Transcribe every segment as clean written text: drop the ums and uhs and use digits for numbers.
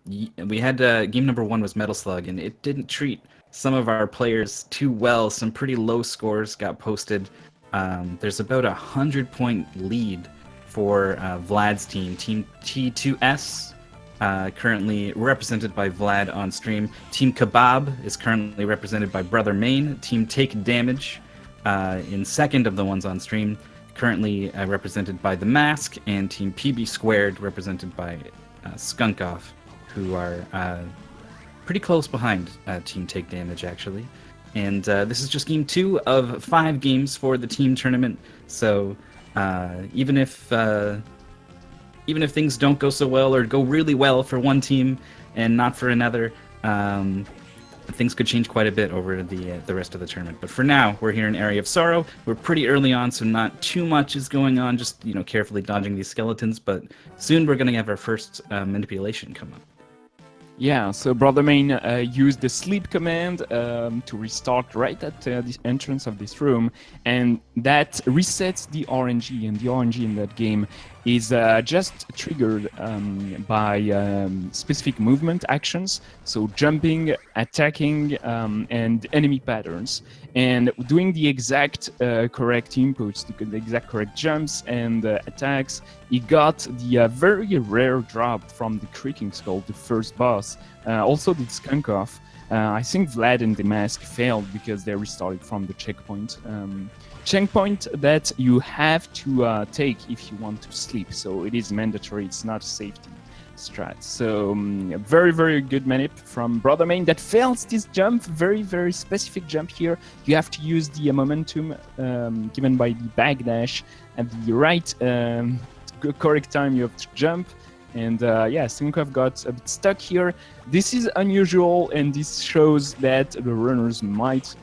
We had game number 1 was Metal Slug, and it didn't treat some of our players too well. Some pretty low scores got posted. There's about 100-point lead for Vlad's team, Team T2S, currently represented by Vlad on stream. Team Kebab is currently represented by Brother Main. Team Take Damage, in second of the ones on stream, currently represented by The Mask, and Team PB Squared, represented by Skunkoff, who are pretty close behind Team Take Damage, actually. And this is just game 2 of 5 games for the team tournament. So even if things don't go so well or go really well for one team and not for another, things could change quite a bit over the rest of the tournament. But for now, we're here in Area of Sorrow. We're pretty early on, so not too much is going on, just carefully dodging these skeletons. But soon we're going to have our first manipulation come up. Yeah, so Brother Main used the sleep command to restart right at the entrance of this room, and that resets the RNG, and the RNG in that game is just triggered by specific movement actions, so jumping, attacking, and enemy patterns. And doing the exact correct inputs, the exact correct jumps and attacks, he got the very rare drop from the Creaking Skull, the first boss. Also did Skunkoff. I think Vlad and the Mask failed because they restarted from the checkpoint. Checkpoint that you have to take if you want to sleep, so it is mandatory, it's not a safety strat. So very, very good manip from Brother Main that fails this jump, very, very specific jump here. You have to use the momentum given by the backdash at the right correct time you have to jump. And yeah, Skunkoff got a bit stuck here. This is unusual, and this shows that the runners might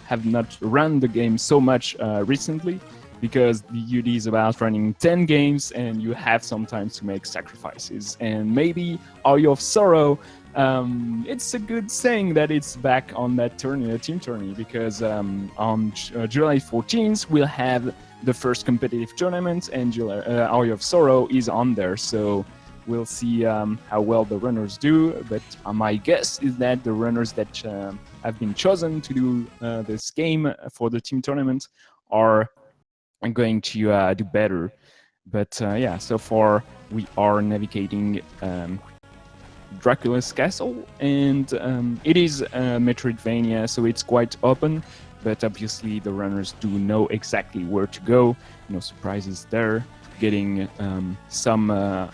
have not run the game so much recently, because the UD is about running 10 games and you have sometimes to make sacrifices. And maybe Eye of Sorrow, it's a good saying that it's back on that tourney, team tourney, because on July 14th we'll have the first competitive tournament, and Eye of Sorrow is on there. So we'll see how well the runners do, but my guess is that the runners that have been chosen to do this game for the team tournament are going to do better. But yeah, so far we are navigating Dracula's castle, and it is Metroidvania, so it's quite open, but obviously the runners do know exactly where to go. No surprises there. Getting some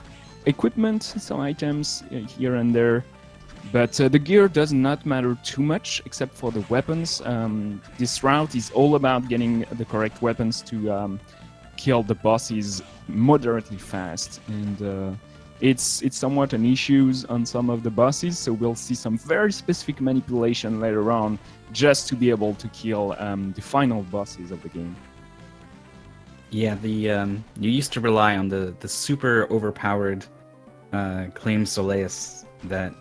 equipment, some items here and there, but the gear does not matter too much except for the weapons. This route is all about getting the correct weapons to kill the bosses moderately fast, and it's somewhat an issue on some of the bosses, so we'll see some very specific manipulation later on just to be able to kill the final bosses of the game. Yeah, you used to rely on the super overpowered Claim Soleus that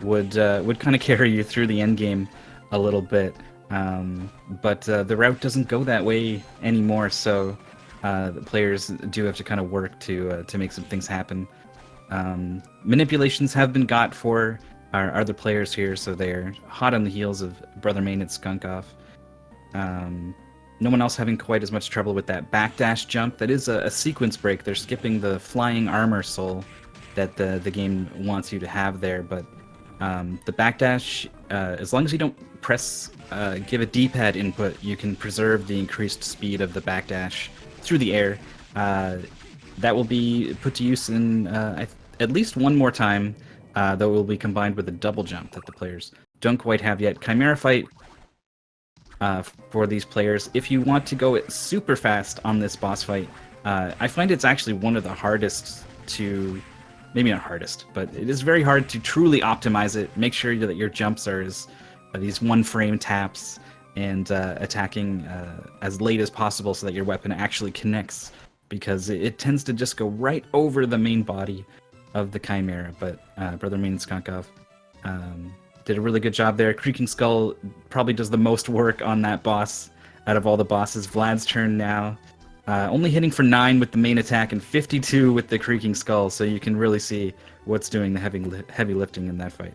would kind of carry you through the end game a little bit, but the route doesn't go that way anymore. So the players do have to kind of work to make some things happen. Manipulations have been got for our other players here, so they're hot on the heels of Brother Main and Skunkoff. No one else having quite as much trouble with that backdash jump. That is a sequence break. They're skipping the flying armor soul that the game wants you to have there, but the backdash, as long as you don't give a D-pad input, you can preserve the increased speed of the backdash through the air. That will be put to use in at least one more time, though it will be combined with a double jump that the players don't quite have yet. Chimera Fight for these players, if you want to go super fast on this boss fight, I find it's actually one of the hardest to, maybe not hardest, but it is very hard to truly optimize it. Make sure that your jumps are these one-frame taps, and attacking as late as possible so that your weapon actually connects, because it tends to just go right over the main body of the Chimera. But Brother Main and Skunkoff did a really good job there. Creaking Skull probably does the most work on that boss out of all the bosses. Vlad's turn now. only hitting for 9 with the main attack and 52 with the Creaking Skull, so you can really see what's doing the heavy lifting in that fight.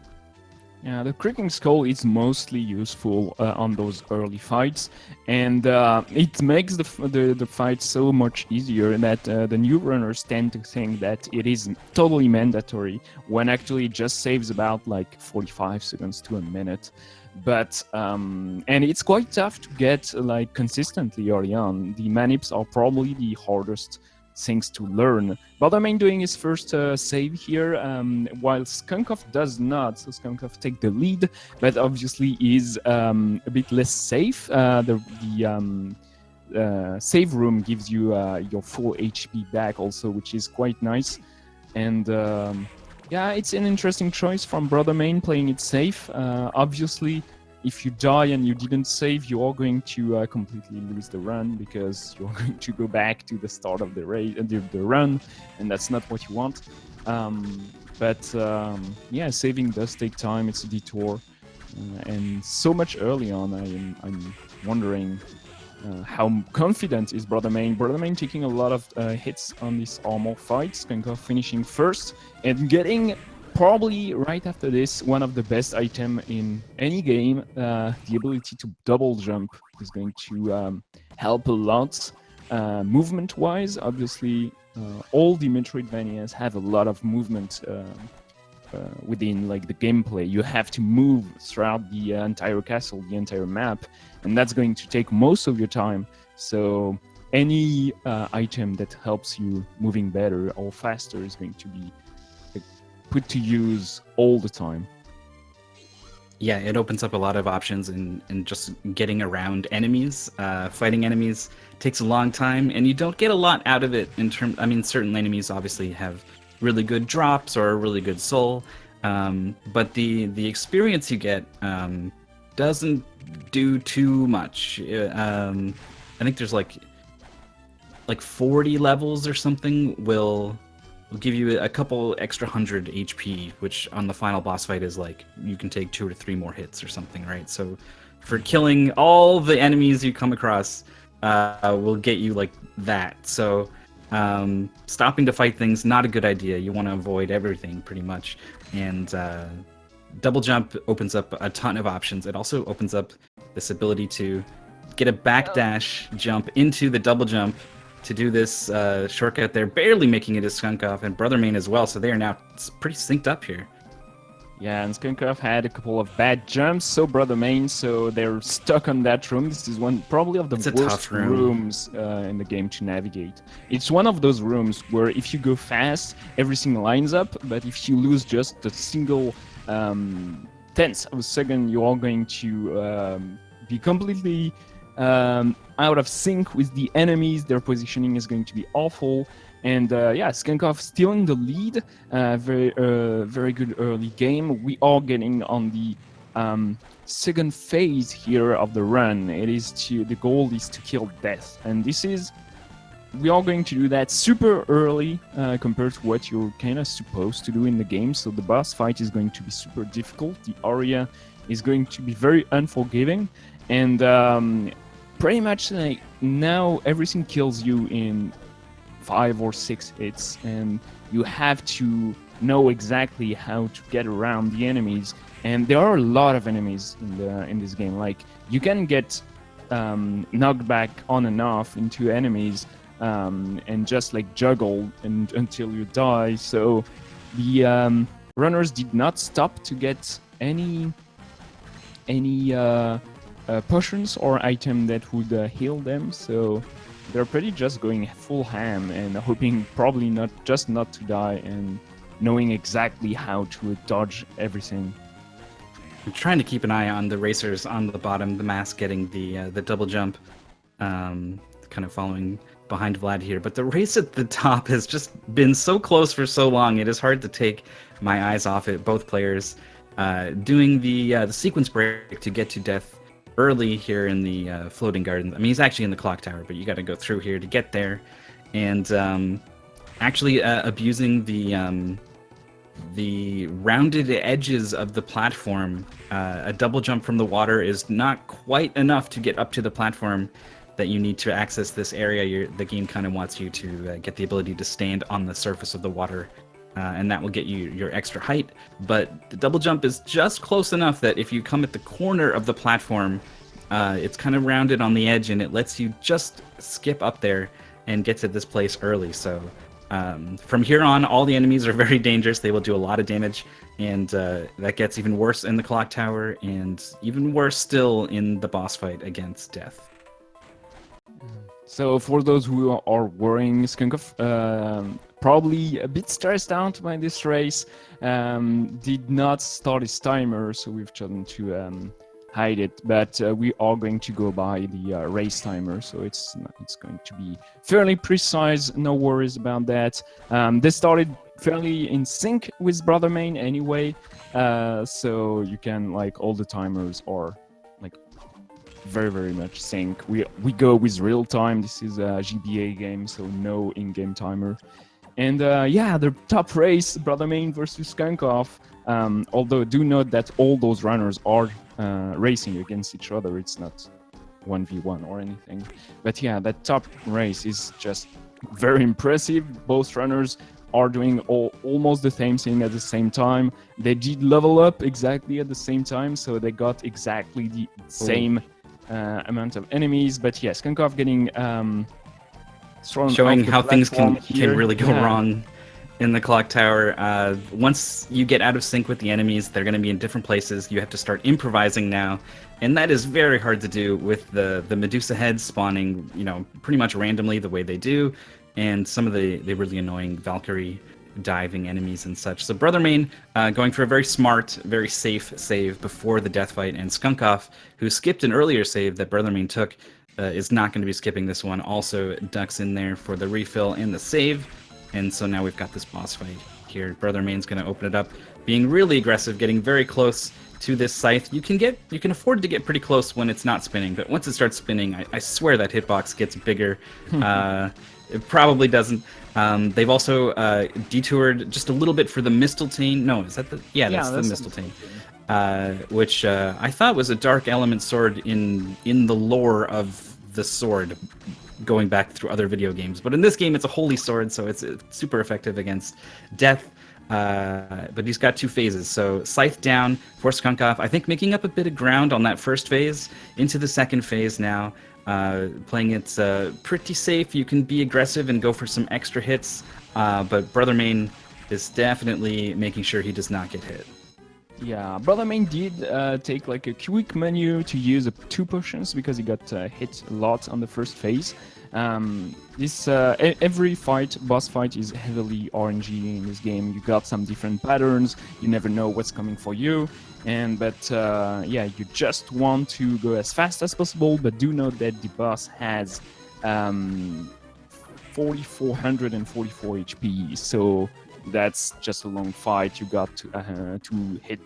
Yeah, the Creaking Skull is mostly useful on those early fights, and it makes the fight so much easier that the new runners tend to think that it is totally mandatory, when actually it just saves about like 45 seconds to a minute. But and it's quite tough to get like consistently early on. The manips are probably the hardest things to learn. Brothermain doing his first save here, while Skunkov does not. So Skunkov take the lead, but obviously is a bit less safe. The save room gives you your full HP back also, which is quite nice. And yeah, it's an interesting choice from Brothermain, playing it safe. Obviously, if you die and you didn't save, you are going to completely lose the run, because you're going to go back to the start of the run, and that's not what you want. Yeah, saving does take time. It's a detour, and so much early on, I'm wondering how confident is Brothermain. Brothermain taking a lot of hits on this armor fight. Skunkov finishing first and getting, probably right after this, one of the best items in any game. The ability to double jump is going to help a lot movement-wise. Obviously, all the Metroidvanias have a lot of movement within like the gameplay. You have to move throughout the entire castle, the entire map, and that's going to take most of your time. So any item that helps you moving better or faster is going to be put to use all the time. Yeah, it opens up a lot of options in just getting around enemies. Fighting enemies takes a long time, and you don't get a lot out of it in terms. I mean, certain enemies obviously have really good drops or a really good soul, but the experience you get doesn't do too much. I think there's like 40 levels or something will give you a couple extra 100 HP, which on the final boss fight is like you can take 2 or 3 more hits or something, right? So for killing all the enemies you come across will get you like that. So stopping to fight things, not a good idea. You want to avoid everything pretty much. And double jump opens up a ton of options. It also opens up this ability to get a backdash jump into the double jump to do this shortcut. They're barely making it as Skunkov and Brothermain as well, so they are now pretty synced up here. Yeah, and Skunkov had a couple of bad jumps, so Brothermain, so they're stuck on that room. This is one probably of the worst rooms in the game to navigate. It's one of those rooms where if you go fast, everything lines up, but if you lose just a single tenth of a second, you are going to be completely out of sync with the enemies. Their positioning is going to be awful. And yeah, Skunkov still in the lead. Very good early game. We are getting on the second phase here of the run. The goal is to kill death, and we are going to do that super early compared to what you're kind of supposed to do in the game. So the boss fight is going to be super difficult. The area is going to be very unforgiving, and pretty much like now everything kills you in 5 or 6 hits, and you have to know exactly how to get around the enemies. And there are a lot of enemies in this game. Like you can get knocked back on and off into enemies and just like juggle until you die. So the runners did not stop to get any potions or item that would heal them. So they're pretty just going full ham and hoping probably not to die, and knowing exactly how to dodge everything. I'm trying to keep an eye on the racers on the bottom, the mask getting the double jump, kind of following behind Vlad here. But the race at the top has just been so close for so long. It is hard to take my eyes off it. Both players doing the sequence break to get to death early here in the floating garden. I mean, he's actually in the clock tower, but you got to go through here to get there, and actually abusing the rounded edges of the platform. A double jump from the water is not quite enough to get up to the platform that you need to access this area, the game kind of wants you to get the ability to stand on the surface of the water, and that will get you your extra height. But the double jump is just close enough that if you come at the corner of the platform, it's kind of rounded on the edge, and it lets you just skip up there and get to this place early. So from here on, all the enemies are very dangerous. They will do a lot of damage, and that gets even worse in the clock tower, and even worse still in the boss fight against Death. So for those who are worrying, Skunkov probably a bit stressed out by this race, did not start his timer, so we've chosen to hide it, but we are going to go by the race timer, so it's going to be fairly precise, no worries about that. They started fairly in sync with Brother Main anyway, so you can, like, all the timers are like very much sync. We go with real time. This is a GBA game, so no in-game timer. And yeah, the top race, Brother Main versus Skunkov. Although do note that all those runners are racing against each other. It's not 1v1 or anything. But yeah, that top race is just very impressive. Both runners are doing almost the same thing at the same time. They did level up exactly at the same time, so they got exactly the same amount of enemies. But yes, Skunkov getting thrown showing off the how things can platform really go Yeah. wrong in the clock tower. Once you get out of sync with the enemies, they're going to be in different places. You have to start improvising now, and that is very hard to do with the Medusa heads spawning, pretty much randomly the way they do, and some of the really annoying Valkyrie diving enemies and such. So Brother Main going for a very smart, very safe save before the death fight, and Skunkov, who skipped an earlier save that Brother Main took, is not going to be skipping this one. Also ducks in there for the refill and the save. And so now we've got this boss fight here. Brother Main's going to open it up, being really aggressive, getting very close to this scythe. You can afford to get pretty close when it's not spinning, but once it starts spinning, I swear that hitbox gets bigger. It probably doesn't. They've also detoured just a little bit for the Mistletoe. No, is that the? Yeah, that's the Mistletoe. Which I thought was a dark element sword in the lore of the sword, going back through other video games. But in this game, it's a holy sword, so it's super effective against Death. But he's got two phases. So Scythe down for Skunkov, I think making up a bit of ground on that first phase, into the second phase now. Playing it pretty safe. You can be aggressive and go for some extra hits, but Brother Main is definitely making sure he does not get hit. Yeah, Brother Main did take like a quick menu to use 2 potions because he got hit a lot on the first phase. Every boss fight is heavily RNG in this game. You got some different patterns. You never know what's coming for you. But you just want to go as fast as possible. But do note that the boss has 4,444 HP. So that's just a long fight. You got to hit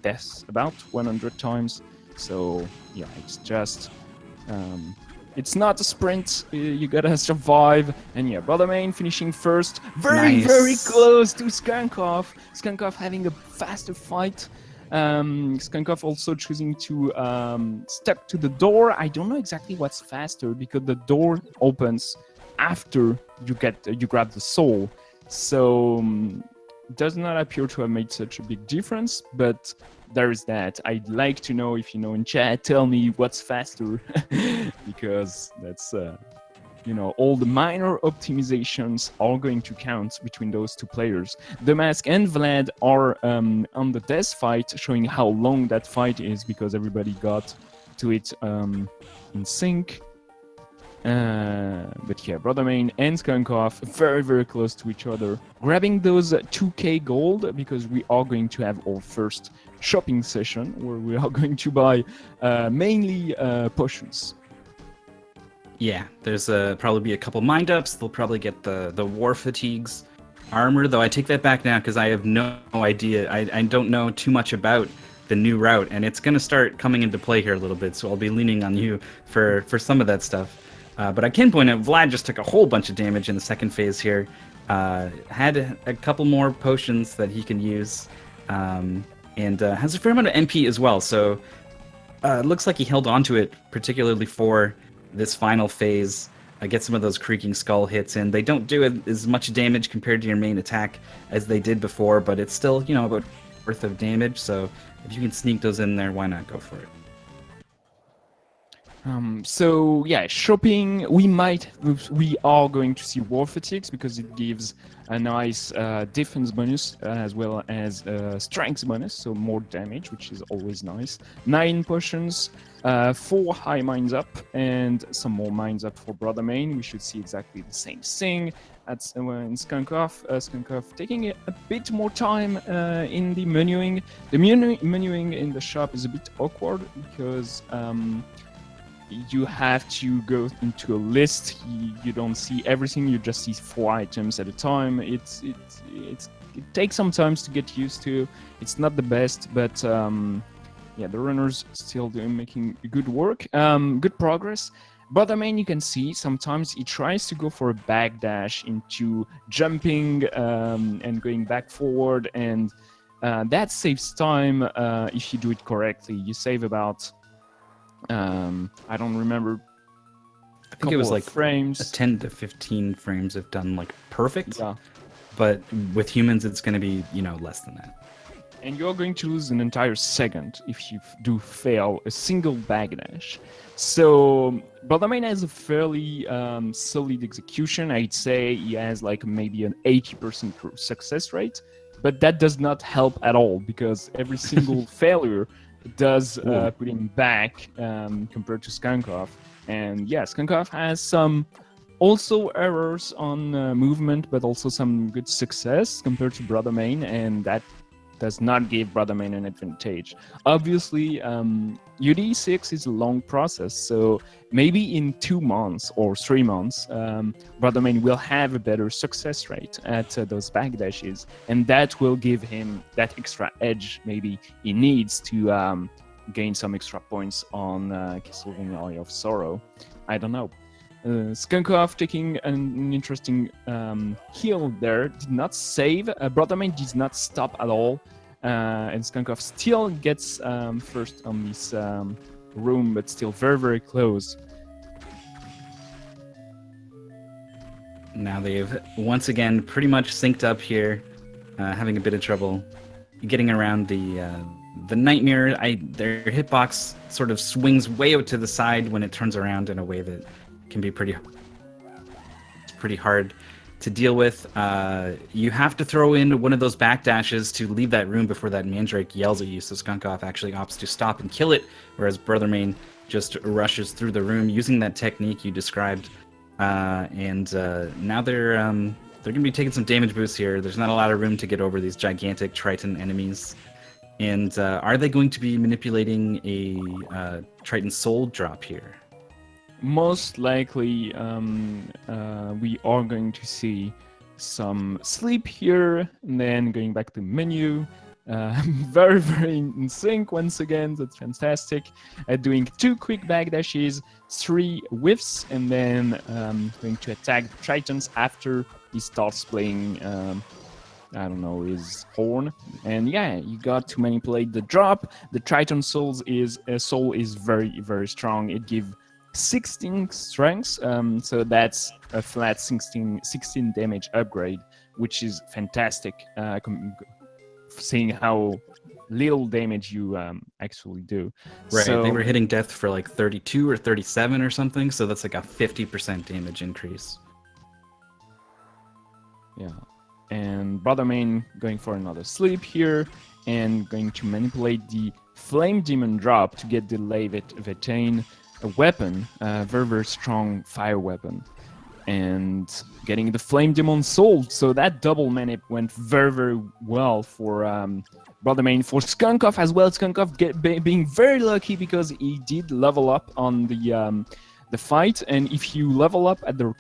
death about 100 times. So yeah, it's just it's not a sprint. You gotta survive. And yeah, Brother Main finishing first, very close to Skunkov. Skunkov having a faster fight. Skunkov also choosing to step to the door. I don't know exactly what's faster because the door opens after you grab the soul. So does not appear to have made such a big difference, but there is that. I'd like to know, if you know in chat, tell me what's faster, because that's all the minor optimizations are going to count between those two players. The Mask and Vlad are on the death fight, showing how long that fight is because everybody got to it in sync. But yeah, Brother Main and Skunkov very, very close to each other, grabbing those 2k gold because we are going to have our first shopping session where we are going to buy mainly potions. Yeah, there's probably be a couple mind ups. They'll probably get the War Fatigues armor, though I take that back now because I have no idea. I don't know too much about the new route, and it's going to start coming into play here a little bit, so I'll be leaning on you for some of that stuff. But I can point out, Vlad just took a whole bunch of damage in the second phase here. Had a couple more potions that he can use, and has a fair amount of MP as well. So looks like he held on to it, particularly for this final phase, get some of those creaking skull hits in. They don't do as much damage compared to your main attack as they did before, but it's still, about worth of damage. So if you can sneak those in there, why not go for it? So yeah, shopping. We are going to see war fatigues because it gives a nice defense bonus as well as strength bonus, so more damage, which is always nice. 9 potions, 4 high mines up, and some more mines up for Brother Main. We should see exactly the same thing. That's when Skunk Off taking a bit more time in the menuing. The menuing in the shop is a bit awkward because you have to go into a list. You don't see everything. You just see 4 items at a time. It takes some time to get used to. It's not the best, but yeah, the runners still making good work, good progress. Brother Main, you can see sometimes he tries to go for a backdash into jumping and going back forward, and that saves time if you do it correctly. You save about I don't remember. I think it was like frames. 10 to 15 frames if done like perfect. Yeah. But with humans, it's going to be, less than that. And you're going to lose an entire second if you do fail a single backdash. So Brother Main has a fairly solid execution. I'd say he has like maybe an 80% success rate, but that does not help at all because every single failure does put him back compared to Skunk Off. And yeah, Skunk Off has some also errors on movement, but also some good success compared to Brother Main, and that does not give Brother Main an advantage. Obviously, UD6 is a long process, so maybe in 2 months or 3 months, Brother Main will have a better success rate at those backdashes, and that will give him that extra edge maybe he needs to gain some extra points on Castlevania Eye of Sorrow. I don't know. Skunk Off taking an interesting heal there, did not save. Brother Main did not stop at all, and Skunk Off still gets first on this room, but still very, very close. Now they've once again pretty much synced up here, having a bit of trouble getting around the Nightmare. Their hitbox sort of swings way out to the side when it turns around in a way that can be pretty hard to deal with. You have to throw in one of those backdashes to leave that room before that Mandrake yells at you, so Skunk Off actually opts to stop and kill it, whereas Brother Main just rushes through the room using that technique you described. And now they're going to be taking some damage boosts here. There's not a lot of room to get over these gigantic Triton enemies. And are they going to be manipulating a Triton Soul drop here? Most likely, we are going to see some sleep here, and then going back to menu. Very, very in sync once again. That's fantastic. Doing 2 quick backdashes, 3 whiffs, and then going to attack the Tritons after he starts playing, I don't know, his horn. And yeah, you got to manipulate the drop. The Triton soul is very, very strong. It gives 16 strengths, so that's a flat 16 damage upgrade, which is fantastic, seeing how little damage you actually do. Right, so, they were hitting death for like 32 or 37 or something, so that's like a 50% damage increase. Yeah, and Brother Main going for another sleep here, and going to manipulate the Flame Demon drop to get the Leviathan, a weapon, a very, very strong fire weapon, and getting the Flame Demon Soul. So that double manip went very, very well for Brother Main. For Skunk Off as well, Skunk Off being very lucky because he did level up on the fight, and if you level up at the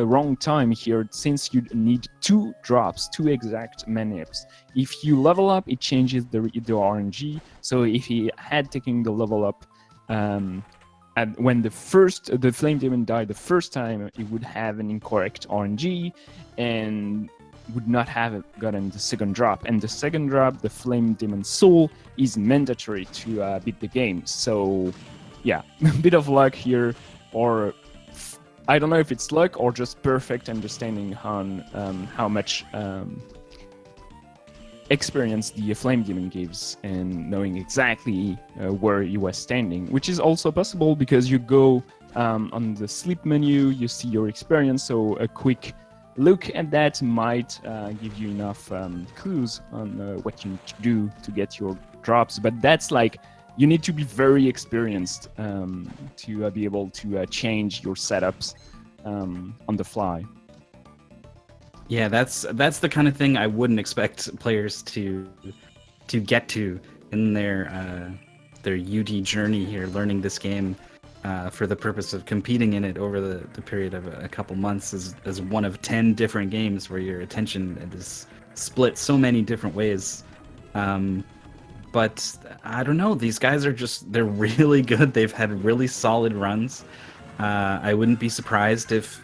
wrong time here, since you need 2 drops, 2 exact manips, if you level up, it changes the RNG. So if he had taken the level up and when the Flame Demon died the first time, it would have an incorrect RNG and would not have gotten the second drop. And the second drop, the Flame Demon Soul, is mandatory to beat the game. So yeah, a bit of luck here. or I don't know if it's luck or just perfect understanding on how much experience the Flame Demon gives and knowing exactly where you was standing, which is also possible because you go on the sleep menu, you see your experience, so a quick look at that might give you enough clues on what you need to do to get your drops. But that's like, you need to be very experienced to be able to change your setups on the fly. Yeah, that's the kind of thing I wouldn't expect players to get to in their UD journey here, learning this game for the purpose of competing in it over the period of a couple months as one of 10 different games where your attention is split so many different ways. But I don't know, these guys are they're really good. They've had really solid runs. I wouldn't be surprised if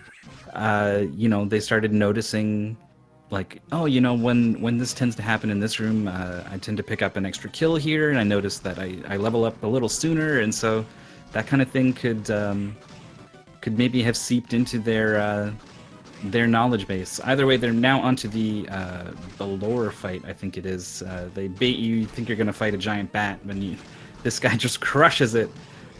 they started noticing, like, oh, when this tends to happen in this room, I tend to pick up an extra kill here, and I notice that I level up a little sooner, and so that kind of thing could maybe have seeped into their knowledge base. Either way, they're now onto the lower fight, I think it is. They bait you think you're going to fight a giant bat, when this guy just crushes it,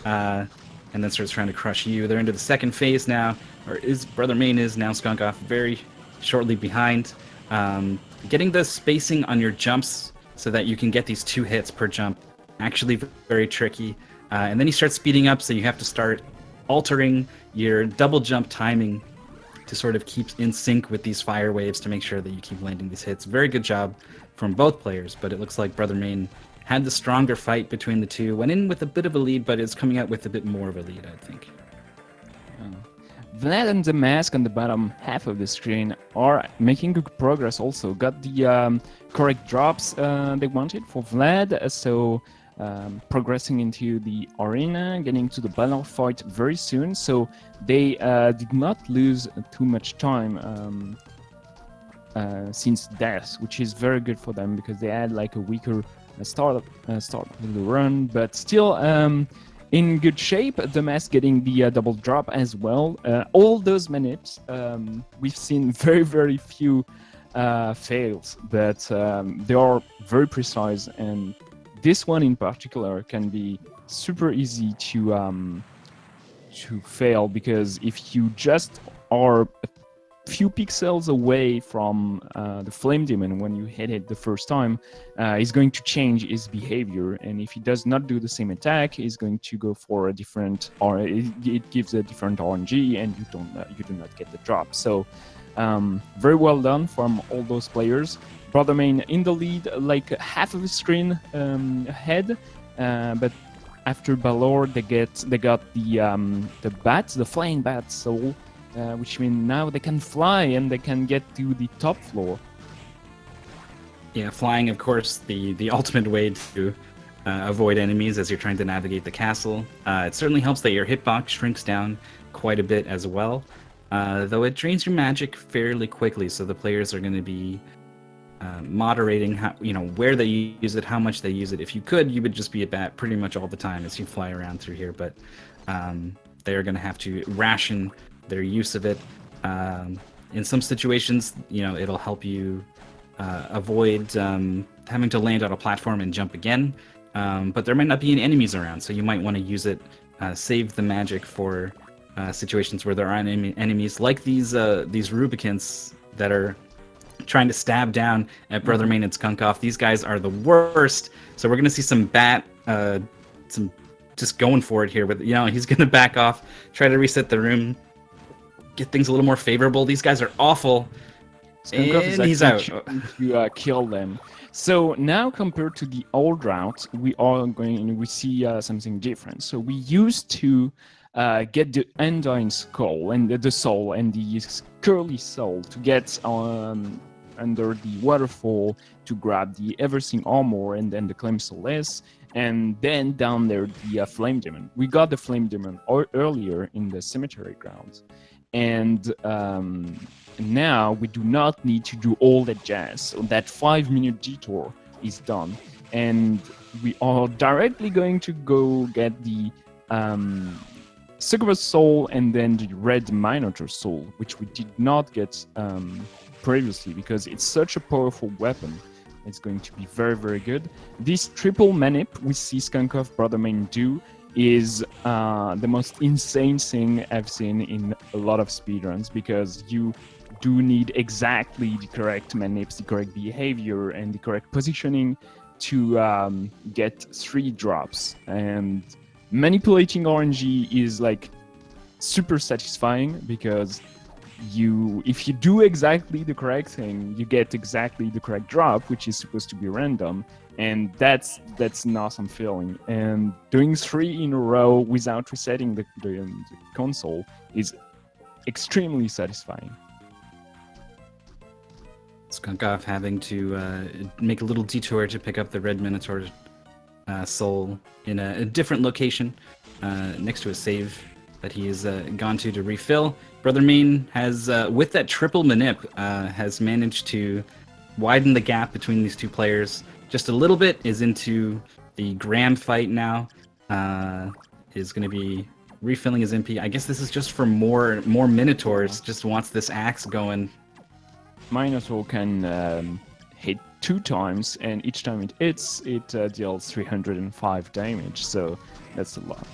and then starts trying to crush you. They're into the second phase now, or Brother Main is now. Skunk Off very shortly behind. Getting the spacing on your jumps so that you can get these 2 hits per jump, actually very tricky. And then you start speeding up, so you have to start altering your double jump timing to sort of keep in sync with these fire waves to make sure that you keep landing these hits. Very good job from both players, but it looks like Brother Main had the stronger fight between the two. Went in with a bit of a lead, but is coming out with a bit more of a lead, I think. Vlad and the Mask on the bottom half of the screen are making good progress also. Got the correct drops they wanted for Vlad, so progressing into the arena, getting to the battle fight very soon. So they did not lose too much time since death, which is very good for them because they had like a weaker start of the run, but still in good shape. The Mask getting the double drop as well. All those minutes, we've seen very, very few fails, but they are very precise, and this one in particular can be super easy to fail, because if you just are a few pixels away from the Flame Demon when you hit it the first time, he's going to change his behavior, and if he does not do the same attack, he's going to go for a different, or it gives a different RNG, and you do not get the drop. So very well done from all those players. Brother Main in the lead, like half of the screen ahead, but after Balor they got the bats, the flying bat soul, which means now they can fly and they can get to the top floor. Yeah, flying, of course, the ultimate way to avoid enemies as you're trying to navigate the castle. It certainly helps that your hitbox shrinks down quite a bit as well, though it drains your magic fairly quickly, so the players are going to be moderating how, where they use it, how much they use it. If you could, you would just be a bat pretty much all the time as you fly around through here, but they're going to have to ration their use of it. In some situations, it'll help you avoid having to land on a platform and jump again, but there might not be any enemies around, so you might want to use it, save the magic for situations where there aren't enemies, like these Rubicants that are trying to stab down at Brother Main and Skunk Off. These guys are the worst, so we're going to see some bat, some just going for it here, but he's going to back off, try to reset the room, get things a little more favorable. These guys are awful, Skunk Off and he's out. To kill them. So now, compared to the old route, we see something different. So we used to get the Undying Skull and the soul and the curly soul to get under the waterfall to grab the Everseen armor and then the Claim Solace, and then down there the Flame Demon. We got the Flame Demon earlier in the cemetery grounds, and now we do not need to do all that jazz. So that 5-minute detour is done, and we are directly going to go get the Succubus Soul and then the Red Minotaur Soul, which we did not get previously because it's such a powerful weapon. It's going to be very, very good. This triple manip we see Skunkov Brother Main do is the most insane thing I've seen in a lot of speedruns, because you do need exactly the correct manips, the correct behavior, and the correct positioning to get 3 drops. And manipulating RNG is like super satisfying, because if you do exactly the correct thing, you get exactly the correct drop, which is supposed to be random, and that's an awesome feeling. And doing 3 in a row without resetting the console is extremely satisfying. Skunkov having to make a little detour to pick up the Red Minotaur soul in a different location next to a save that he has gone to refill. Brother Main has, with that triple manip, has managed to widen the gap between these 2 players just a little bit, is into the Graham fight now, is going to be refilling his MP. I guess this is just for more Minotaurs, just wants this axe going. Minotaur can hit 2 times, and each time it hits, it deals 305 damage, so that's a lot.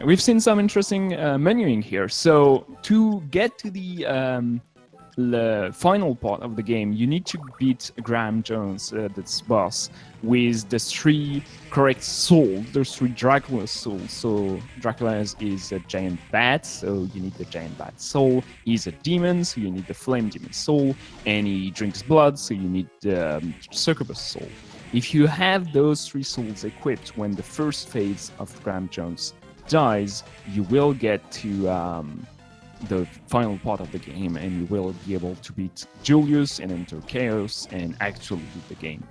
We've seen some interesting menuing here. So to get to the final part of the game, you need to beat Graham Jones, that's boss, with the 3 correct souls. There's 3 Dracula souls. So Dracula is a giant bat, so you need the giant bat soul. He's a demon, so you need the flame demon soul. And he drinks blood, so you need the succubus soul. If you have those 3 souls equipped when the first phase of Graham Jones dies, you will get to the final part of the game, and you will be able to beat Julius and enter Chaos and actually beat the game.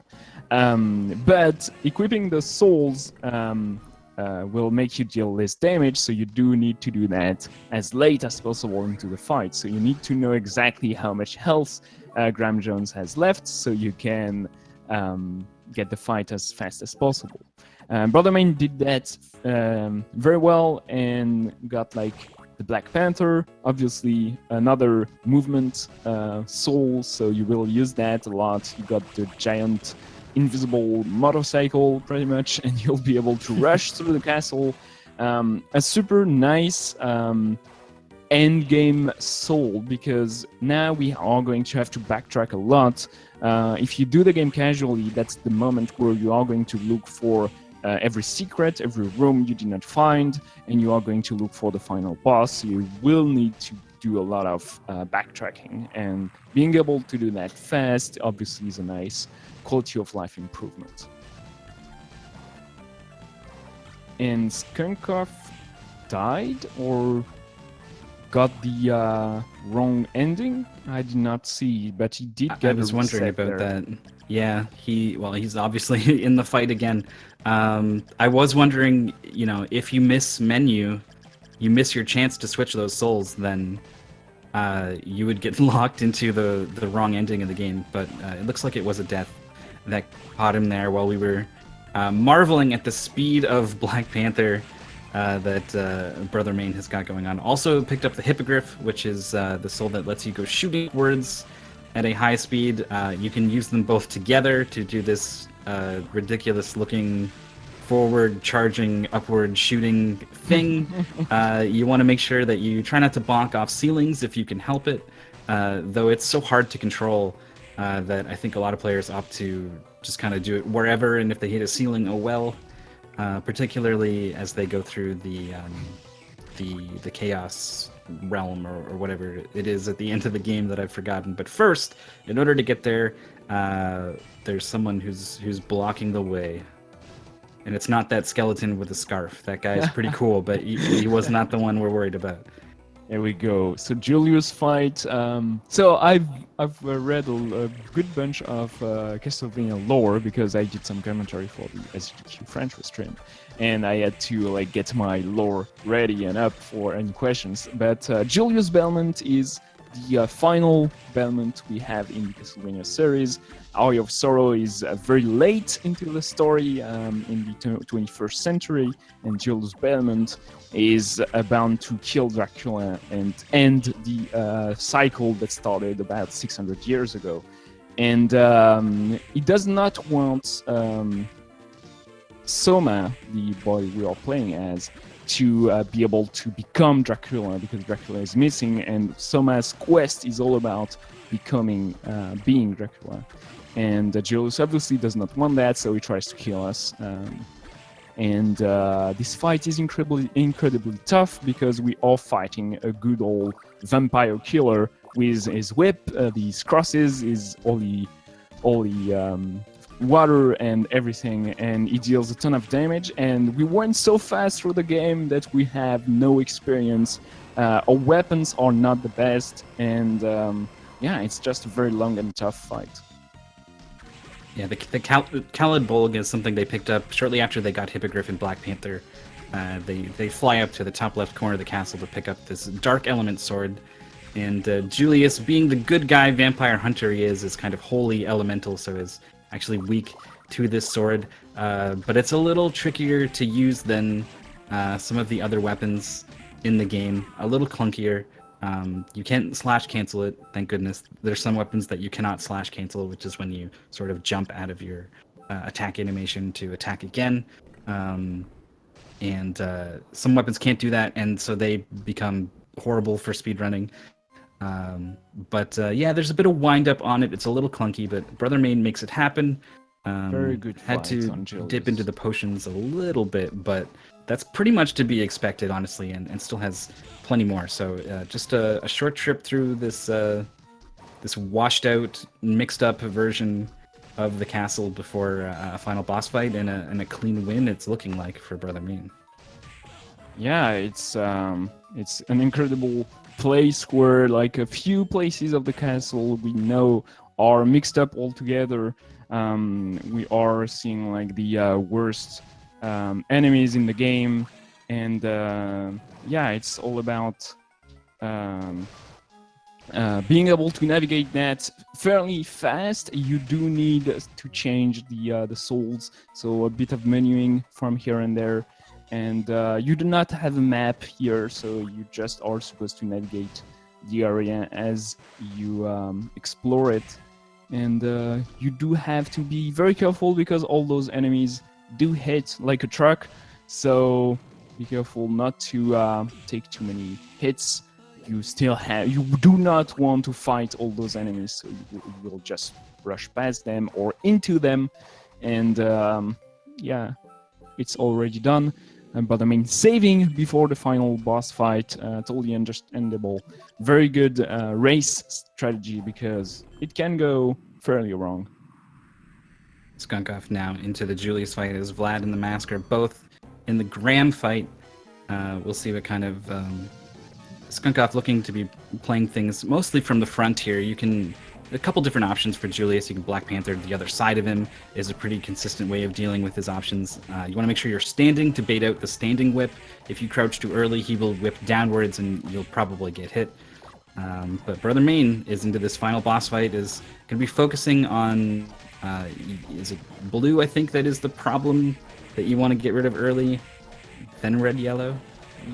But equipping the souls will make you deal less damage, so you do need to do that as late as possible into the fight. So you need to know exactly how much health Graham Jones has left, so you can get the fight as fast as possible. Brother Main did that very well and got like the Black Panther, obviously another movement soul, so you will use that a lot. You got the giant invisible motorcycle pretty much, and you'll be able to rush through the castle. A super nice end game soul, because now we are going to have to backtrack a lot. If you do the game casually, that's the moment where you are going to look for every secret, every room you did not find, and you are going to look for the final boss. You will need to do a lot of backtracking, and being able to do that fast obviously is a nice quality of life improvement. And Skunkov died or got the wrong ending? I did not see, but he did get. I was wondering about that. Yeah, he's obviously in the fight again. I was wondering, if you miss menu, you miss your chance to switch those souls, then you would get locked into the wrong ending of the game. But it looks like it was a death that caught him there while we were marveling at the speed of Black Panther that Brother Main has got going on. Also picked up the Hippogriff, which is the soul that lets you go shooting upwards at a high speed. You can use them both together to do this ridiculous looking forward charging upward shooting thing. You want to make sure that you try not to bonk off ceilings if you can help it, though it's so hard to control that I think a lot of players opt to just kind of do it wherever, and if they hit a ceiling, oh well. Particularly as they go through the chaos realm or whatever it is at the end of the game that I've forgotten. But first, in order to get there, there's someone who's blocking the way, and it's not that skeleton with a scarf. That guy is pretty cool, but he was not the one we're worried about. There we go. So Julius fight. So I've read a good bunch of Castlevania lore because I did some commentary for the SGQ French stream, and I had to get my lore ready and up for any questions. But Julius Belmont is the final Belmont we have in the Castlevania series. Hour of Sorrow is very late into the story in the 21st century, and Julius Belmont is bound to kill Dracula and end the cycle that started about 600 years ago. And he does not want Soma, the boy we are playing as, to be able to become Dracula, because Dracula is missing, and Soma's quest is all about being Dracula. And Julius obviously does not want that, so he tries to kill us. And this fight is incredibly tough, because we are fighting a good old vampire killer with his whip, these crosses, his all the water and everything, and he deals a ton of damage. And we went so fast through the game that we have no experience. Our weapons are not the best, and yeah, it's just a very long and tough fight. Yeah, the Khalid Bolg is something they picked up shortly after they got Hippogriff and Black Panther. They fly up to the top left corner of the castle to pick up this Dark Element sword. And Julius, being the good guy vampire hunter he is kind of wholly elemental, so is actually weak to this sword. But it's a little trickier to use than some of the other weapons in the game. A little clunkier. You can't slash cancel it, thank goodness. There's some weapons that you cannot slash cancel, which is when you sort of jump out of your attack animation to attack again. And some weapons can't do that, and so they become horrible for speedrunning. But yeah, there's a bit of wind up on it. It's a little clunky, but Brother Main makes it happen. Very good Had to dip into the potions a little bit, but that's pretty much to be expected, honestly, and still has plenty more. So just a short trip through this this washed out, mixed up version of the castle before a final boss fight and a clean win. It's looking like for Brother Main. Yeah, it's an incredible place where like a few places of the castle we know are mixed up all together. We are seeing like the worst enemies in the game, and yeah, it's all about being able to navigate that fairly fast. You do need to change the souls, so a bit of menuing from here and there. And you do not have a map here, so you just are supposed to navigate the area as you explore it. And you do have to be very careful, because all those enemies do hit like a truck. So be careful not to take too many hits. You do not want to fight all those enemies, so you will just rush past them or into them. And yeah, it's already done. But I mean, saving before the final boss fight, totally understandable. Very good race strategy, because it can go fairly wrong. Skunk off now into the Julius fight as Vlad and the Mask are both in the Graham fight. We'll see what kind of Skunk off looking to be playing things mostly from the front here. You can a couple different options for Julius. You can Black Panther the other side of him is a pretty consistent way of dealing with his options. You want to make sure you're standing to bait out the standing whip. If you crouch too early, he will whip downwards and you'll probably get hit. But Brother Main is into this final boss fight, is going to be focusing on, is it blue, I think, that is the problem that you want to get rid of early, then red, yellow?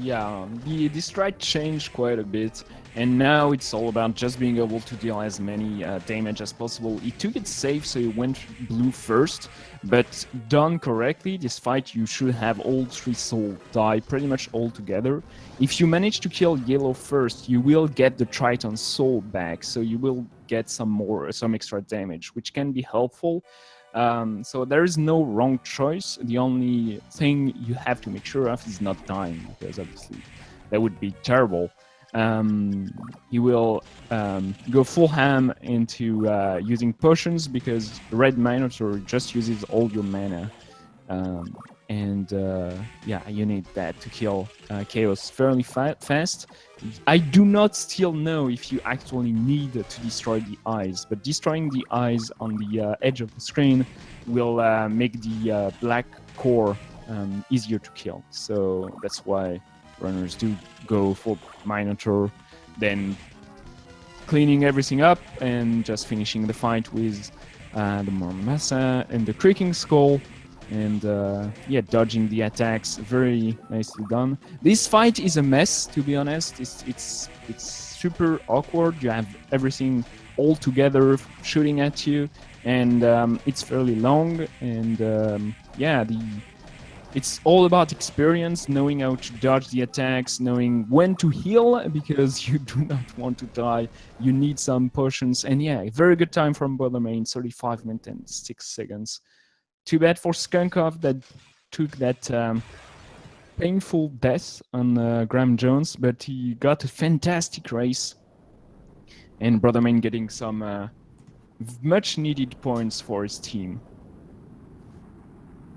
Yeah, the strat changed quite a bit, and now it's all about just being able to deal as many damage as possible. He took it safe, so he went blue first, but done correctly, this fight you should have all three souls die pretty much all together. If you manage to kill yellow first, you will get the Triton soul back, so you will get some extra damage, which can be helpful. So there is no wrong choice. The only thing you have to make sure of is not dying, because obviously that would be terrible. You will go full ham into using potions, because Red Minotaur just uses all your mana. Yeah, you need that to kill Chaos fairly fast. I do not still know if you actually need to destroy the eyes, but destroying the eyes on the edge of the screen will make the black core easier to kill. So that's why runners do go for Minotaur, then cleaning everything up and just finishing the fight with the Muramasa and the Creaking Skull, and dodging the attacks. Very nicely done. This fight is a mess, to be honest. It's super awkward. You have everything all together shooting at you, and it's fairly long. And it's all about experience, knowing how to dodge the attacks, knowing when to heal, because you do not want to die. You need some potions. And yeah, very good time from Bothermain, 35 minutes and 6 seconds. Too bad for Skunkov that took that painful death on Graham Jones, but he got a fantastic race. And Brothermain getting some much needed points for his team.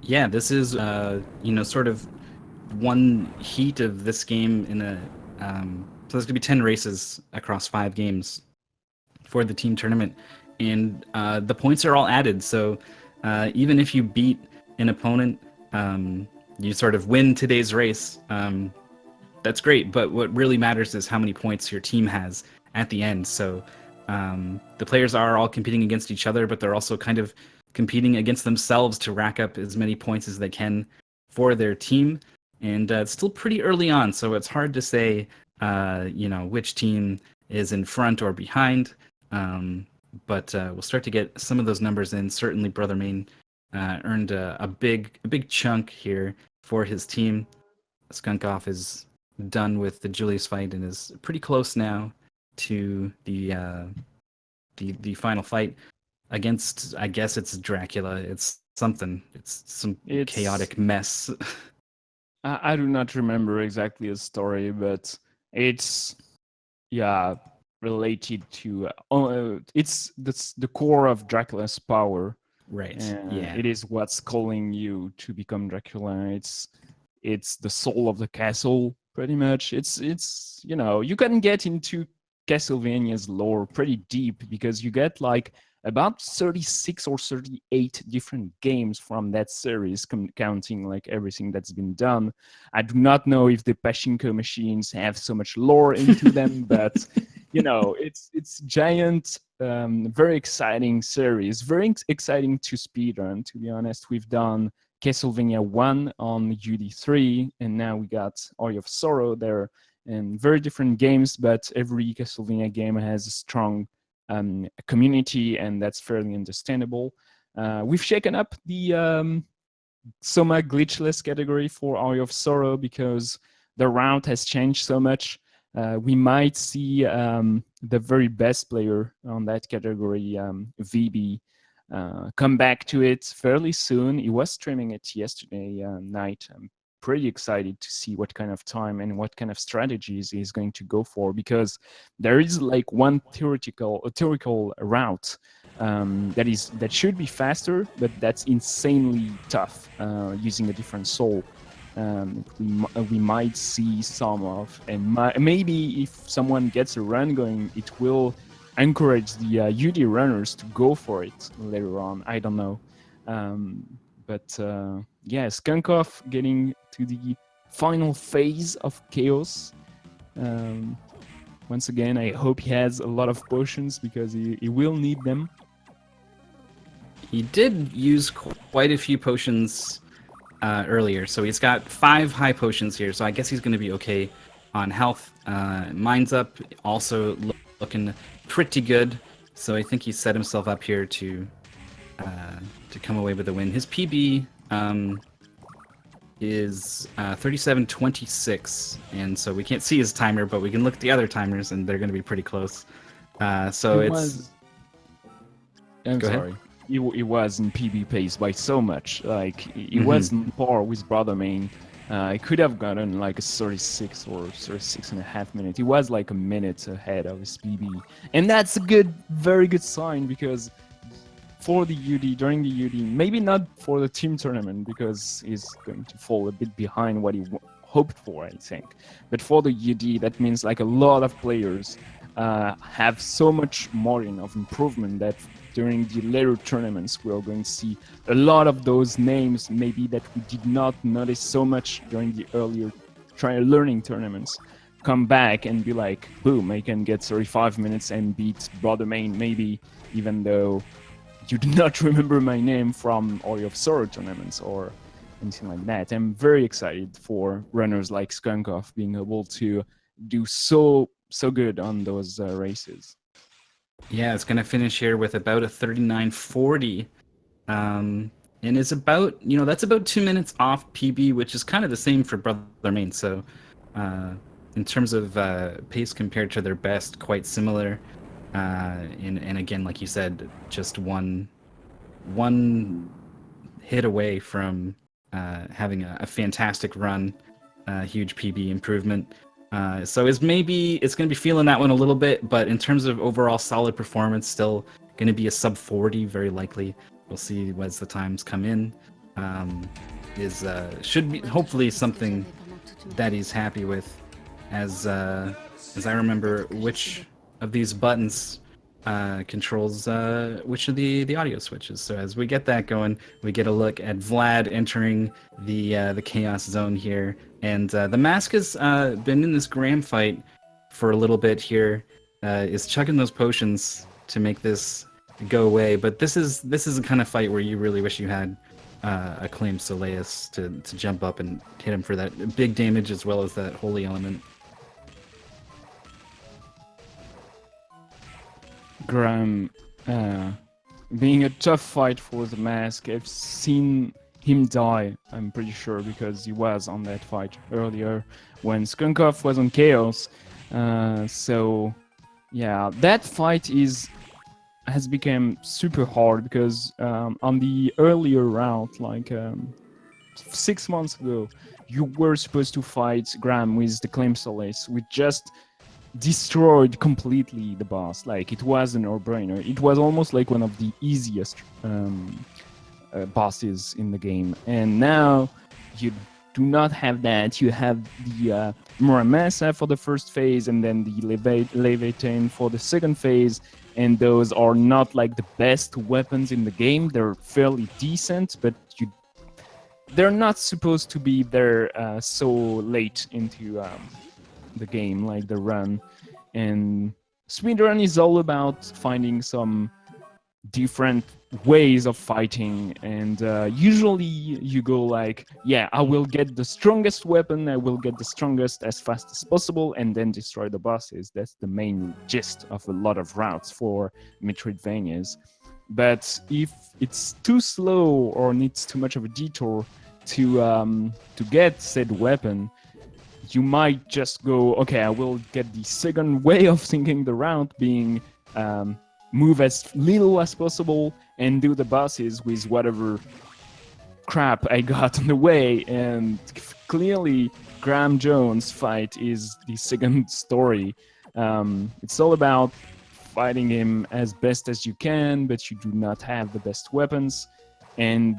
Yeah, this is sort of one heat of this game in a so there's gonna be 10 races across 5 games for the team tournament, and the points are all added. So even if you beat an opponent, you sort of win today's race. That's great, but what really matters is how many points your team has at the end. So the players are all competing against each other, but they're also kind of competing against themselves to rack up as many points as they can for their team. And it's still pretty early on, so it's hard to say, which team is in front or behind. But we'll start to get some of those numbers in. Certainly, Brothermain earned a big chunk here for his team. Skunkov is done with the Julius fight and is pretty close now to the final fight against, I guess it's Dracula. It's something. It's some chaotic mess. I do not remember exactly the story, but it's related to it's the core of Dracula's power. Right. It is what's calling you to become Dracula. It's the soul of the castle, pretty much. It's you can get into Castlevania's lore pretty deep, because you get like about 36 or 38 different games from that series, counting like everything that's been done. I do not know if the Pachinko machines have so much lore into them, but it's giant, very exciting series, very exciting to speedrun, to be honest. We've done Castlevania 1 on UD3, and now we got Eye of Sorrow there, and very different games, but every Castlevania game has a strong community, and that's fairly understandable. We've shaken up the Soma glitchless category for Eye of Sorrow because the route has changed so much. We might see the very best player on that category, VB, come back to it fairly soon. He was streaming it yesterday night. I'm pretty excited to see what kind of time and what kind of strategies he's going to go for, because there is like one theoretical route that should be faster, but that's insanely tough using a different soul. We might see some of, and maybe if someone gets a run going, it will encourage the UD runners to go for it later on. I don't know. Skunkov getting to the final phase of Chaos. Once again, I hope he has a lot of potions, because he will need them. He did use quite a few potions earlier, so he's got 5 high potions here, so I guess he's going to be okay on health. Mine's up, also looking pretty good, so I think he set himself up here to come away with a win. His PB is 37:26, and so we can't see his timer, but we can look at the other timers, and they're going to be pretty close. I'm sorry. He was in PB pace by so much. Like, he was on par with Brothermain. He could have gotten like a 36 or 36 and a half minutes. He was like a minute ahead of his PB. And that's a very good sign, because for the UD, during the UD, maybe not for the team tournament, because he's going to fall a bit behind what he hoped for, I think. But for the UD, that means like a lot of players have so much margin of improvement that during the later tournaments, we are going to see a lot of those names, maybe that we did not notice so much during the earlier learning tournaments. come back and be like, boom, I can get 35 minutes and beat Brother Main, maybe, even though you do not remember my name from Ori of Sorrow tournaments or anything like that. I'm very excited for runners like Skunkov being able to do so good on those races. Yeah, it's gonna finish here with about a 39:40. And it's about, that's about 2 minutes off PB, which is kind of the same for Brother Main. So, uh, in terms of pace compared to their best, quite similar. And again, like you said, just one hit away from having a fantastic run, huge PB improvement. So it's going to be feeling that one a little bit, but in terms of overall solid performance, still going to be a sub 40, very likely. We'll see as the times come in. Should be hopefully something that he's happy with, as I remember which of these buttons controls which of the audio switches. So as we get that going, we get a look at Vlad entering the chaos zone here, and the mask has been in this Graham fight for a little bit here. Is chugging those potions to make this go away, but this is the kind of fight where you really wish you had Acclaimed Soleus to jump up and hit him for that big damage as well as that holy element. Graham being a tough fight for the mask. I've seen him die, I'm pretty sure, because he was on that fight earlier when Skunkov was on Chaos. So yeah, that fight has become super hard because on the earlier route, like 6 months ago, you were supposed to fight Graham with the Claim Solace, which just destroyed completely the boss. Like, it was a no-brainer. It was almost like one of the easiest bosses in the game. And now you do not have that. You have the Muramasa for the first phase, and then the Leviathan for the second phase. And those are not like the best weapons in the game. They're fairly decent, but they're not supposed to be there so late into the game, like the run. And speedrun is all about finding some different ways of fighting, and usually you go like, yeah, I will get the strongest weapon, I will get the strongest as fast as possible, and then destroy the bosses. That's the main gist of a lot of routes for Metroidvanias. But if it's too slow or needs too much of a detour to get said weapon, you might just go, okay, I will get the second way of thinking the route, being move as little as possible and do the bosses with whatever crap I got on the way. And clearly, Graham Jones' fight is the second story. It's all about fighting him as best as you can, but you do not have the best weapons. And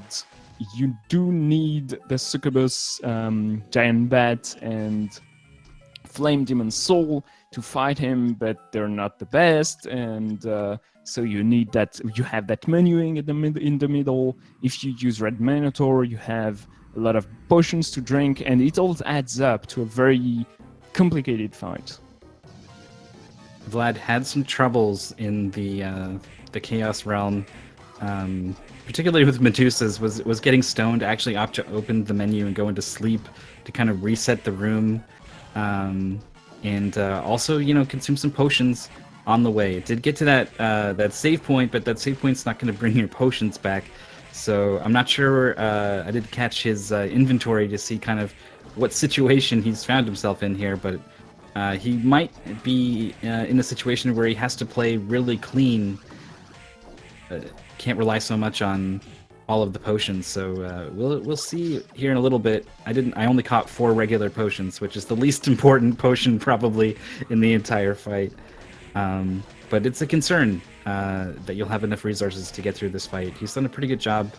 you do need the Succubus, Giant Bat, and Flame Demon Soul to fight him, but they're not the best, and so you need that. You have that menuing in the middle. If you use Red Minotaur, you have a lot of potions to drink, and it all adds up to a very complicated fight. Vlad had some troubles in the Chaos Realm, particularly with Medusas. Was getting stoned to actually opt to open the menu and go into sleep to kind of reset the room. And also, consume some potions on the way. It did get to that save point, but that save point's not going to bring your potions back. So I'm not sure. I did catch his inventory to see kind of what situation he's found himself in here, but he might be in a situation where he has to play really clean. Can't rely so much on all of the potions, so we'll see here in a little bit. I only caught 4 regular potions, which is the least important potion probably in the entire fight. But it's a concern that you'll have enough resources to get through this fight. He's done a pretty good job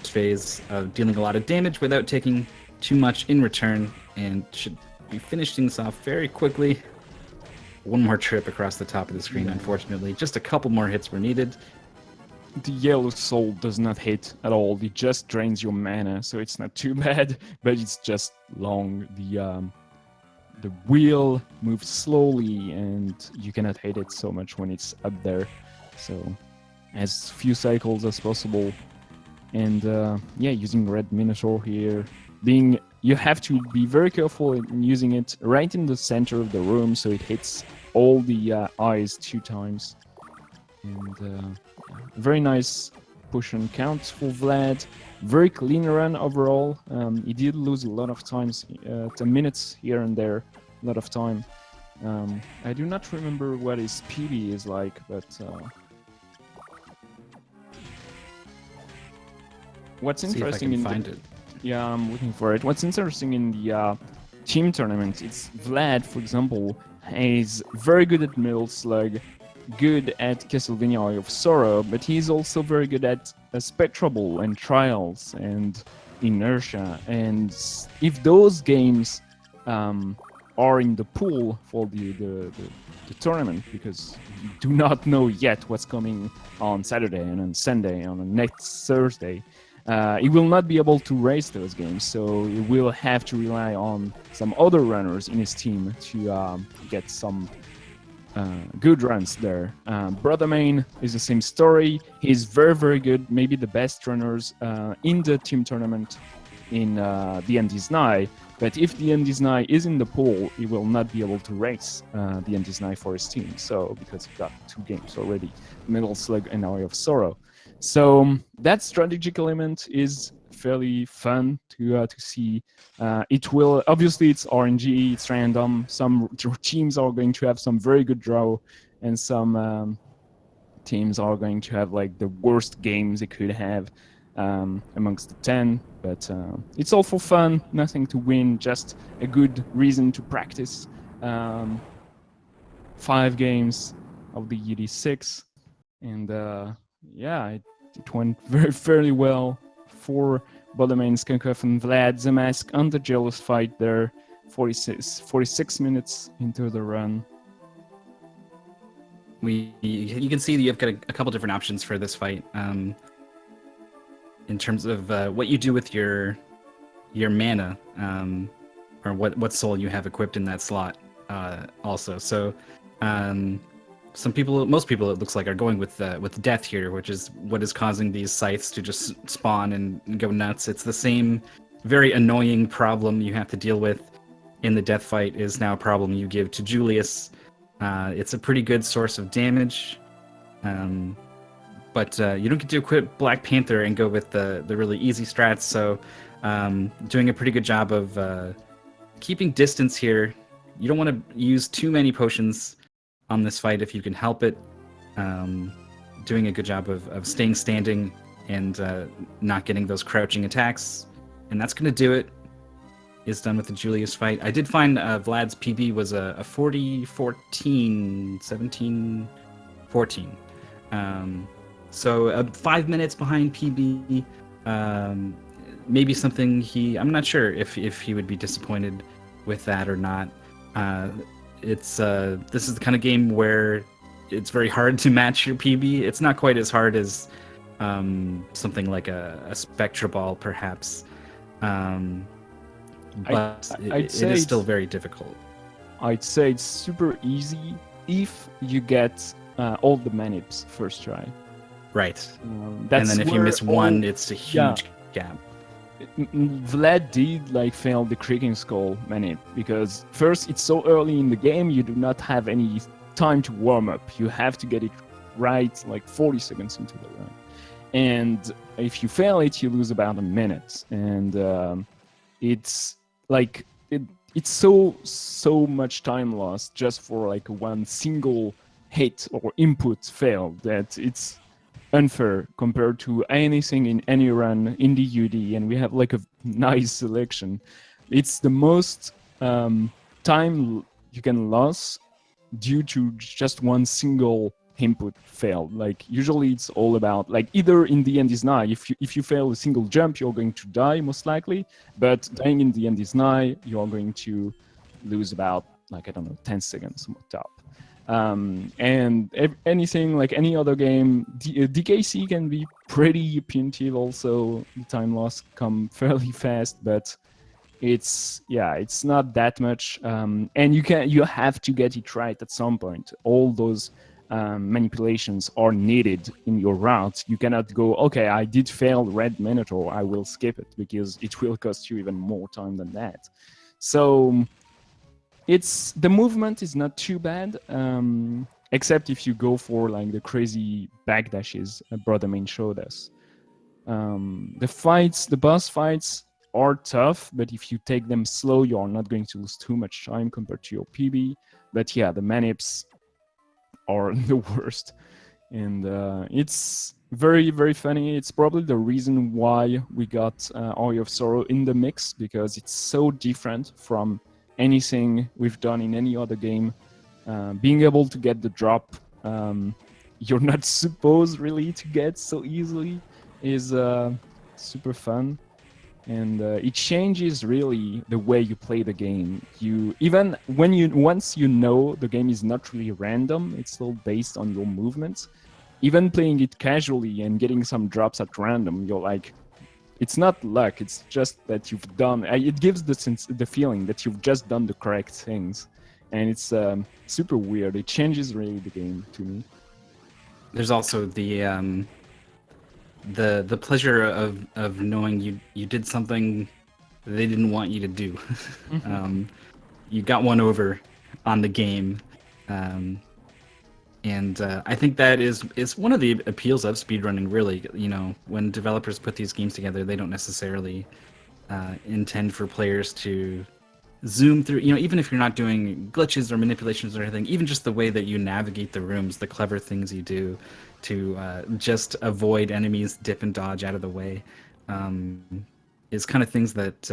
this phase of dealing a lot of damage without taking too much in return, and should be finishing this off very quickly. One more trip across the top of the screen, unfortunately. Just a couple more hits were needed. The yellow soul does not hit at all. It just drains your mana, so it's not too bad, but it's just long. the wheel moves slowly, and you cannot hit it so much when it's up there. So as few cycles as possible. And yeah, using red minotaur here, you have to be very careful in using it right in the center of the room, so it hits all the eyes 2 times. And very nice push and count for Vlad. Very clean run overall. He did lose a lot of times, 10 minutes here and there, a lot of time. I do not remember what his PB is like, but what's See if I interesting can in find it. yeah, I'm looking for it. What's interesting in the team tournament, it's Vlad, for example, is very good at Middle Slug, good at Castlevania Eye of Sorrow, but he's also very good at Spectrable and Trials and Inertia. And if those games are in the pool for the tournament, because you do not know yet what's coming on Saturday and on Sunday and on next Thursday, he will not be able to race those games, so he will have to rely on some other runners in his team to get some good runs there. Brother Main is the same story. He's very, very good, maybe the best runners in the team tournament in the Andes Nye. But if the Andes Nye is in the pool, he will not be able to race the Andes Nye for his team. So because he got 2 games already, Metal Slug and Eye of Sorrow. So that strategic element is fairly fun to see. It will obviously it's RNG, it's random. Some teams are going to have some very good draw, and some teams are going to have like the worst games they could have amongst the 10. But it's all for fun, nothing to win, just a good reason to practice. 5 games of the ED6, and yeah, it went fairly well for Bodomain, Skunkuff, and Vlad. Zamask on the jealous fight there, 46 minutes into the run. You can see that you've got a couple different options for this fight. In terms of what you do with your mana, or what soul you have equipped in that slot, also. So, most people, it looks like, are going with death here, which is what is causing these scythes to just spawn and go nuts. It's the same very annoying problem you have to deal with in the death fight is now a problem you give to Julius. It's a pretty good source of damage. But you don't get to equip Black Panther and go with the really easy strats, so doing a pretty good job of keeping distance here. You don't want to use too many potions on this fight if you can help it. Doing a good job of staying standing and not getting those crouching attacks. And that's going to do it. Is done with the Julius fight. I did find Vlad's PB was a 40-14, 17-14. So 5 minutes behind PB. Maybe something I'm not sure if he would be disappointed with that or not. This is the kind of game where it's very hard to match your PB. It's not quite as hard as something like a Spectra Ball, perhaps. But it is still very difficult. I'd say it's super easy if you get all the manips first try. Right. And then if you miss one, it's a huge gap. Vlad did fail the Creaking Skull manip because first it's so early in the game you do not have any time to warm up. You have to get it right 40 seconds into the run. And if you fail it, you lose about a minute. And it's it's so much time lost just for one single hit or input fail that it's unfair compared to anything in any run in the UD, and we have a nice selection. It's the most time you can lose due to just one single input fail. Usually it's all about either in the end is nigh. If you fail a single jump, you're going to die most likely, but dying in the end is nigh, you are going to lose about 10 seconds on top. And anything any other game, DKC can be pretty punitive also. The time loss come fairly fast, but it's not that much, and you have to get it right at some point. All those manipulations are needed in your route. You cannot go, okay, I did fail red minotaur, I will skip it, because it will cost you even more time than that. So it's the movement is not too bad, except if you go for like the crazy backdashes Brother Main showed us. The boss fights are tough, but if you take them slow, you are not going to lose too much time compared to your PB. But yeah, the manips are the worst, and it's very, very funny. It's probably the reason why we got Eye of Sorrow in the mix, because it's so different from anything we've done in any other game. Being able to get the drop you're not supposed really to get so easily is super fun, and it changes really the way you play the game. You even when you once you know the game is not really random, it's still based on your movements. Even playing it casually and getting some drops at random, you're like, it's not luck. It's just that you've done. It gives the feeling that you've just done the correct things, and it's super weird. It changes really the game to me. There's also the pleasure of knowing you did something they didn't want you to do. You got one over on the game, and I think that is one of the appeals of speedrunning. Really, when developers put these games together, they don't necessarily intend for players to zoom through. Even if you're not doing glitches or manipulations or anything, even just the way that you navigate the rooms, the clever things you do to just avoid enemies, dip and dodge out of the way, is kind of things that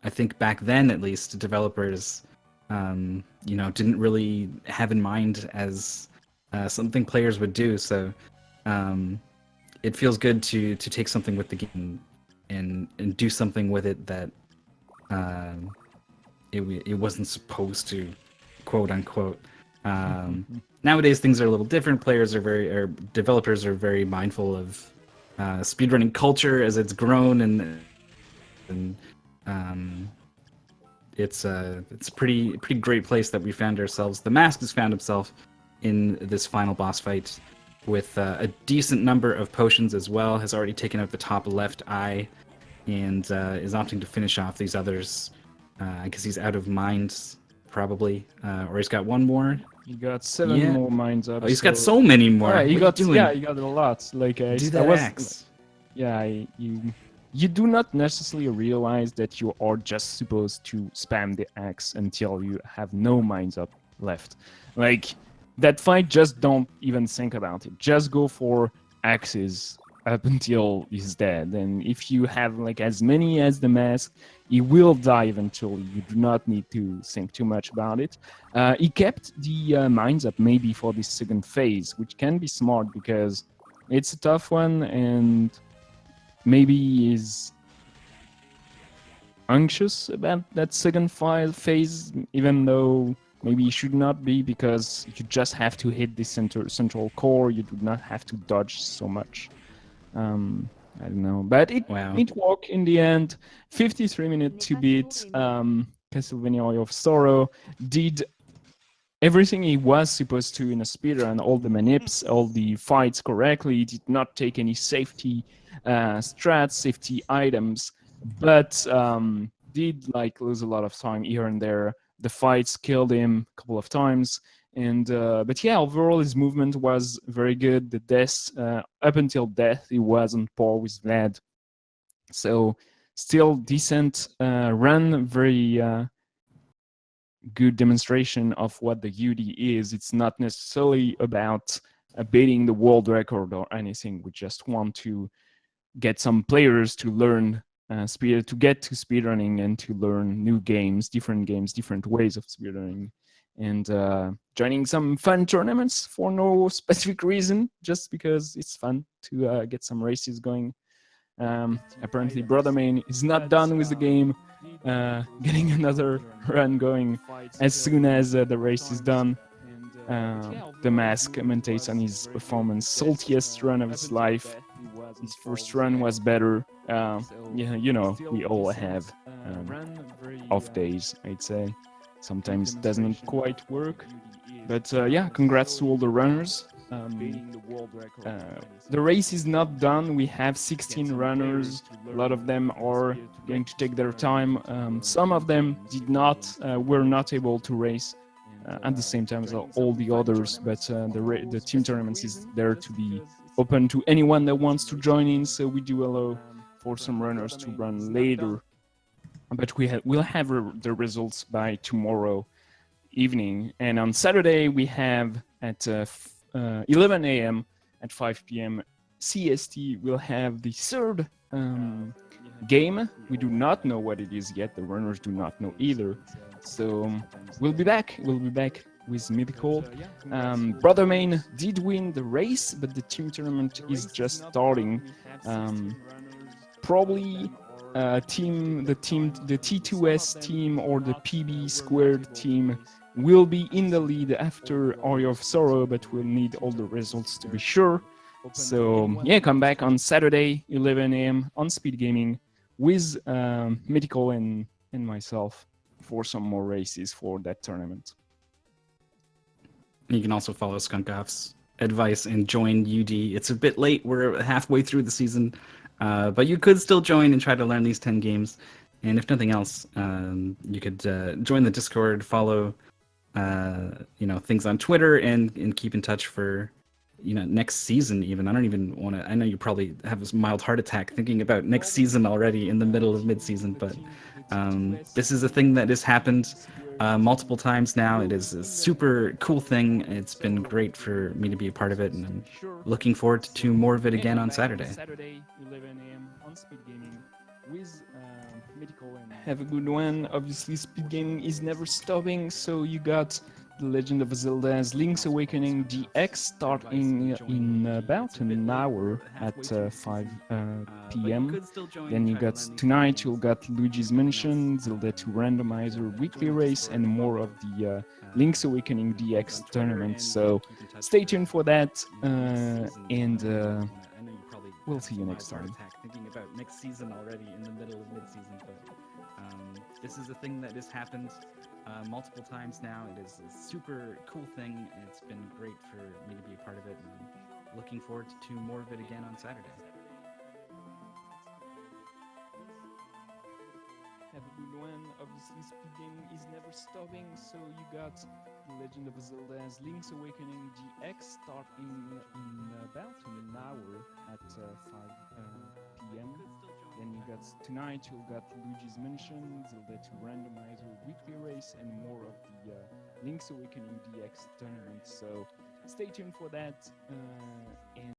I think back then, at least, developers didn't really have in mind as something players would do. So it feels good to take something with the game and do something with it that it wasn't supposed to, quote unquote. Nowadays things are a little different. Developers are very mindful of speedrunning culture as it's grown, and it's a pretty great place that we found ourselves. The Mask has found himself in this final boss fight with a decent number of potions as well. Has already taken out the top left eye, and is opting to finish off these others because he's out of minds, probably, or he's got one more. He got 7 more minds up. Oh, he's got so many more. He got he got a lot. Like do that axe. Yeah, you do not necessarily realize that you are just supposed to spam the axe until you have no minds up left. Like that fight, just don't even think about it. Just go for axes up until he's dead. And if you have like as many as the Mask, he will die eventually. You do not need to think too much about it. He kept the mines up maybe for this second phase, which can be smart because it's a tough one, and maybe is anxious about that second phase, even though maybe you should not be, because you just have to hit the central core. You do not have to dodge so much. I don't know, but it worked in the end. 53 minutes to beat Castlevania Eye of Sorrow. Did everything he was supposed to in a speedrun, all the manips, all the fights correctly. He did not take any safety strats, safety items, but did like lose a lot of time here and there. The fights killed him a couple of times. And but yeah, overall his movement was very good. The death, up until death, he was on par with Vlad. So still decent run, very good demonstration of what the UD is. It's not necessarily about beating the world record or anything. We just want to get some players to learn to get to speedrunning and to learn new games, different ways of speedrunning. And joining some fun tournaments for no specific reason, just because it's fun to get some races going. Apparently Brother Main is not done with the game, getting another run going as soon as the race is done. The Mask commentates on his performance, saltiest run of his life. His first run was better. Yeah, we all have off days, I'd say. Sometimes it doesn't quite work. But yeah, congrats to all the runners. The race is not done. We have 16 runners. A lot of them are going to take their time. Some of them were not able to race at the same time as all the others. But the team tournaments is there to be open to anyone that wants to join in. So we do allow for some runners to run later. But we'll have the results by tomorrow evening. And on Saturday, we have at 11 a.m. at 5 p.m. CST, we'll have the third game. We do not know what it is yet. The runners do not know either. So we'll be back. We'll be back with Mythical. Brother Main did win the race, but the team tournament is just starting. Probably the T2S team or the PB squared team will be in the lead after Area of Sorrow, but we'll need all the results to be sure. So yeah, come back on Saturday, 11 a.m. on Speed Gaming with Mythical and myself for some more races for that tournament. You can also follow Skunk Off's advice and join UD. It's a bit late. We're halfway through the season, but you could still join and try to learn these 10 games. And if nothing else, you could join the Discord, follow things on Twitter, and keep in touch for next season. Even I don't even want to. I know you probably have a mild heart attack thinking about next season already in the middle of mid-season, but this is a thing that has happened multiple times now. It is a super cool thing. It's been great for me to be a part of it, and I'm looking forward to more of it again on Saturday. Saturday, 11 a.m. on Speed Gaming with Mythical. And have a good one. Obviously, Speed Gaming is never stopping, so you got The Legend of Zelda's Link's Awakening DX starting in about an hour at 5 p.m. Then you got tonight, you'll got Luigi's Mansion, Zelda 2 Randomizer weekly race, and more of the Link's Awakening DX tournament. So stay tuned for that, and we'll see you next time. Thinking about next season already in the middle of mid-season, but this is a thing that has happened multiple times now. It is a super cool thing. It's been great for me to be a part of it, and I'm looking forward to more of it again on Saturday. Have a good one. Obviously, Speed Gaming is never stopping, so you got The Legend of Zelda's Link's Awakening DX starting in about an hour at 5 p.m. Then you got tonight, you'll got Luigi's Mansion, Zelda 2 Randomizer weekly race, and more of the Link's Awakening DX tournament. So stay tuned for that. And